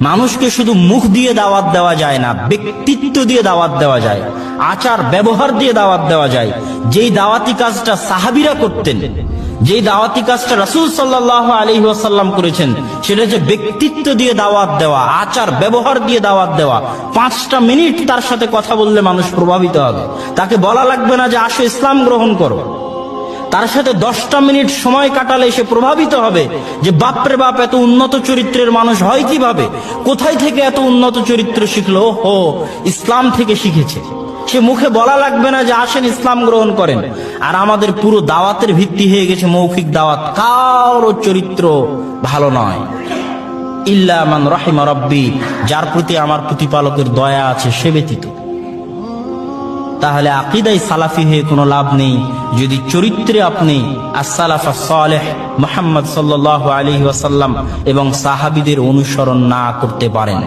মানুষকে শুধু মুখ দিয়ে দাওয়াত দেওয়া যায় না, ব্যক্তিত্ব দিয়ে দাওয়াত দেওয়া যায়, আচার ব্যবহার দিয়ে দাওয়াত দেওয়া যায়। যেই দাওয়াতি কাজটা সাহাবীরা করতেন, যেই দাওয়াতি কাজটা রাসূল সাল্লাল্লাহু আলাইহি ওয়াসাল্লাম করেছেন, সেটা হচ্ছে ব্যক্তিত্ব দিয়ে দাওয়াত দেওয়া, আচার ব্যবহার দিয়ে দাওয়াত দেওয়া। 5টা মিনিট তার সাথে কথা বললে মানুষ প্রভাবিত হবে। তাকে বলা লাগবে না যে আসো ইসলাম গ্রহণ করো। তার সাথে 10টা মিনিট সময় কাটালে সে প্রভাবিত হবে যে বাপরে বাপ, এত উন্নত চরিত্রের মানুষ হয় কিভাবে, কোথায় থেকে এত উন্নত চরিত্র শিখলো? ও ইসলাম থেকে শিখেছে। সে মুখে বলা লাগবে না যে আসেন ইসলাম গ্রহণ করেন। আর আমাদের পুরো দাওয়াতের ভিত্তি হয়ে গেছে মৌখিক দাওয়াত। কারো চরিত্র ভালো নয়, ইল্লা মান রাহিমা রাব্বি, যার প্রতি আমার প্রতিপালকের দয়া আছে সে ব্যতীত। তাহলে আকীদায় সালাফি হয়ে কোনো লাভ নেই যদি চরিত্রে আপনি as-সালাফ as-সালেহ মুহাম্মদ সাল্লাল্লাহু আলাইহি ওয়াসাল্লাম এবং সাহাবীদের অনুসরণ না করতে পারেন।